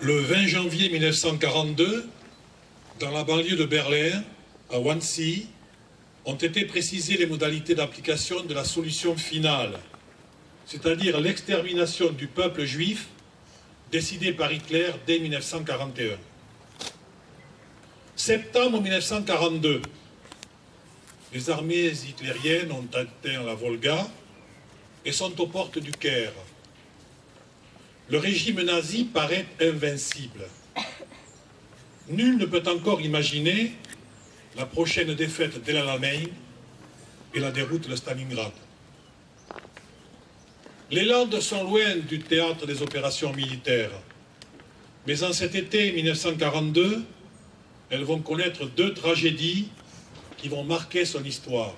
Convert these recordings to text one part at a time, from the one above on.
Le 20 janvier 1942, dans la banlieue de Berlin, à Wannsee, ont été précisées les modalités d'application de la solution finale, c'est-à-dire l'extermination du peuple juif décidée par Hitler dès 1941. Septembre 1942, les armées hitlériennes ont atteint la Volga et sont aux portes du Caire. Le régime nazi paraît invincible. Nul ne peut encore imaginer la prochaine défaite d'El Alamein et la déroute de Stalingrad. Les Landes sont loin du théâtre des opérations militaires, mais en cet été 1942, elles vont connaître deux tragédies qui vont marquer son histoire.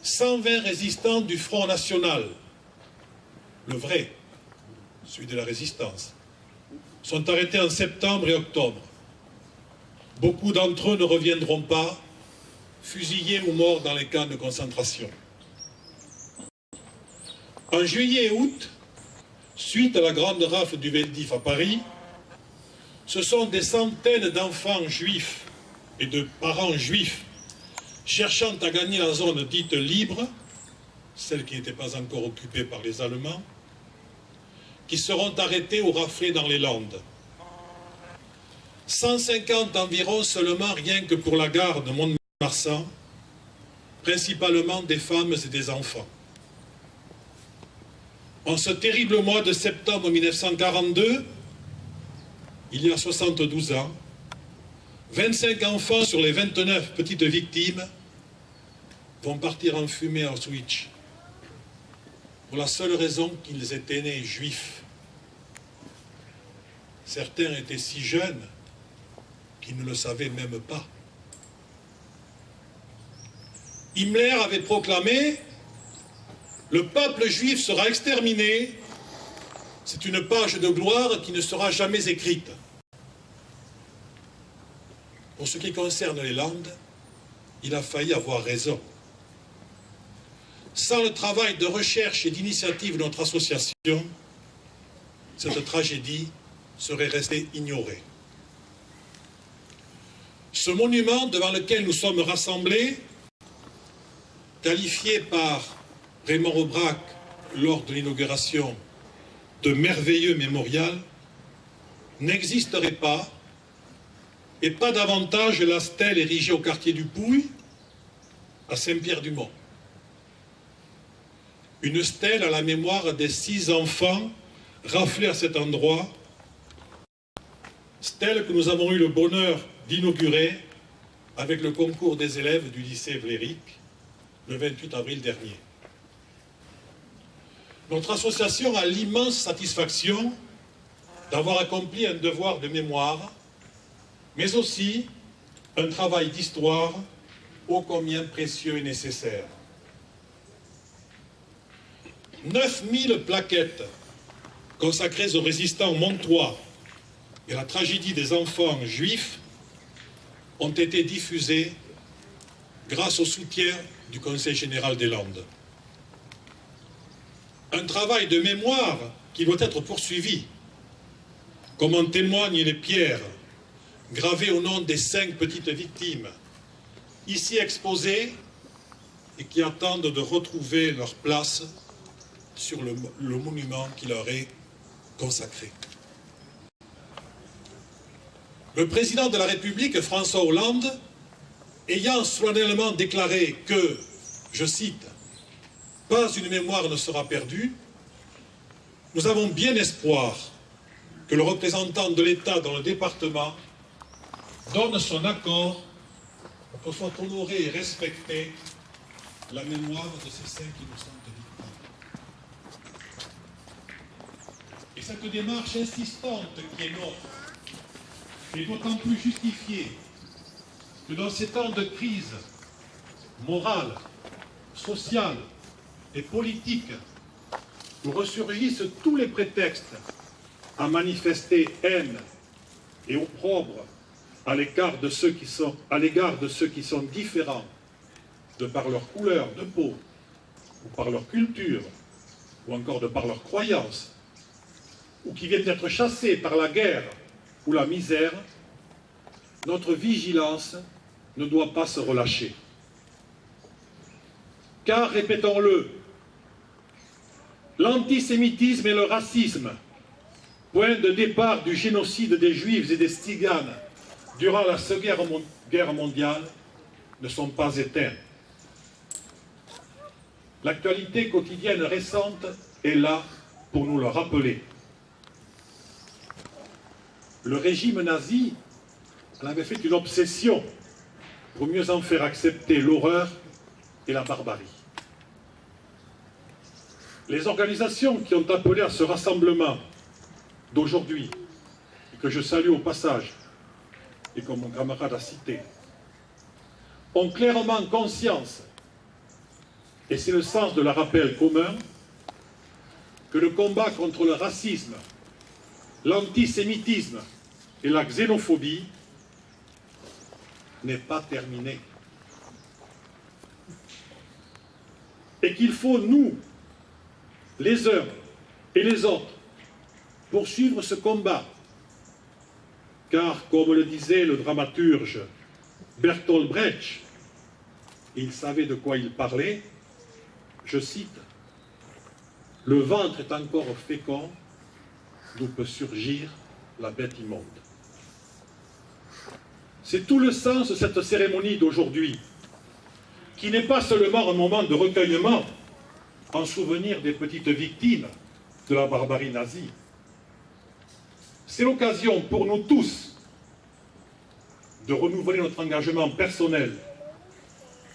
120 résistants du Front National, le vrai, celui de la résistance, sont arrêtés en septembre et octobre. Beaucoup d'entre eux ne reviendront pas, fusillés ou morts dans les camps de concentration. En juillet et août, suite à la grande rafle du Veldiv à Paris, ce sont des centaines d'enfants juifs et de parents juifs cherchant à gagner la zone dite libre, celle qui n'était pas encore occupée par les Allemands, qui seront arrêtés ou raflés dans les Landes. 150 environ seulement rien que pour la gare de Mont-de-Marsan, principalement des femmes et des enfants. En ce terrible mois de septembre 1942, il y a 72 ans, 25 enfants sur les 29 petites victimes vont partir en fumée à Auschwitz, pour la seule raison qu'ils étaient nés juifs. Certains étaient si jeunes qu'ils ne le savaient même pas. Himmler avait proclamé « Le peuple juif sera exterminé, c'est une page de gloire qui ne sera jamais écrite ». Pour ce qui concerne les Landes, il a failli avoir raison. Sans le travail de recherche et d'initiative de notre association, cette tragédie serait restée ignorée. Ce monument devant lequel nous sommes rassemblés, qualifié par Raymond Aubrac lors de l'inauguration de merveilleux mémorial, n'existerait pas, et pas davantage la stèle érigée au quartier du Pouy, à Saint-Pierre-du-Mont. Une stèle à la mémoire des 6 enfants raflés à cet endroit, stèle que nous avons eu le bonheur d'inaugurer avec le concours des élèves du lycée Vlerick le 28 avril dernier. Notre association a l'immense satisfaction d'avoir accompli un devoir de mémoire, mais aussi un travail d'histoire ô combien précieux et nécessaire. 9000 plaquettes consacrées aux résistants montois et à la tragédie des enfants juifs ont été diffusées grâce au soutien du Conseil général des Landes. Un travail de mémoire qui doit être poursuivi, comme en témoignent les pierres gravées au nom des 5 petites victimes, ici exposées et qui attendent de retrouver leur place sur le monument qui leur est consacré. Le président de la République, François Hollande, ayant solennellement déclaré que, je cite, « Pas une mémoire ne sera perdue », nous avons bien espoir que le représentant de l'État dans le département donne son accord pour que soit honorée et respectée la mémoire de ces 5 innocentes victimes. Et cette démarche insistante qui est nôtre est d'autant plus justifiée que dans ces temps de crise morale, sociale et politique, où ressurgissent tous les prétextes à manifester haine et opprobre à l'égard de ceux qui sont différents de par leur couleur de peau, ou par leur culture, ou encore de par leur croyance, ou qui viennent d'être chassés par la guerre ou la misère, notre vigilance ne doit pas se relâcher. Car, répétons-le, l'antisémitisme et le racisme, point de départ du génocide des Juifs et des Tsiganes durant la Seconde Guerre mondiale, ne sont pas éteints. L'actualité quotidienne récente est là pour nous le rappeler. Le régime nazi en avait fait une obsession pour mieux en faire accepter l'horreur et la barbarie. Les organisations qui ont appelé à ce rassemblement d'aujourd'hui, et que je salue au passage, et que mon camarade a cité, ont clairement conscience, et c'est le sens de leur rappel commun, que le combat contre le racisme, l'antisémitisme et la xénophobie n'est pas terminé. Et qu'il faut, nous, les uns et les autres, poursuivre ce combat. Car, comme le disait le dramaturge Bertolt Brecht, il savait de quoi il parlait, je cite, « Le ventre est encore fécond, d'où peut surgir la bête immonde. » C'est tout le sens de cette cérémonie d'aujourd'hui, qui n'est pas seulement un moment de recueillement en souvenir des petites victimes de la barbarie nazie. C'est l'occasion pour nous tous de renouveler notre engagement personnel,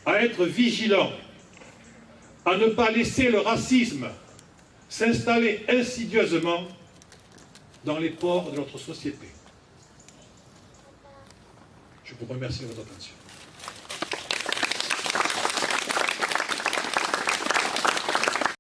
à être vigilants, à ne pas laisser le racisme s'installer insidieusement dans les pores de notre société. Je vous remercie de votre attention.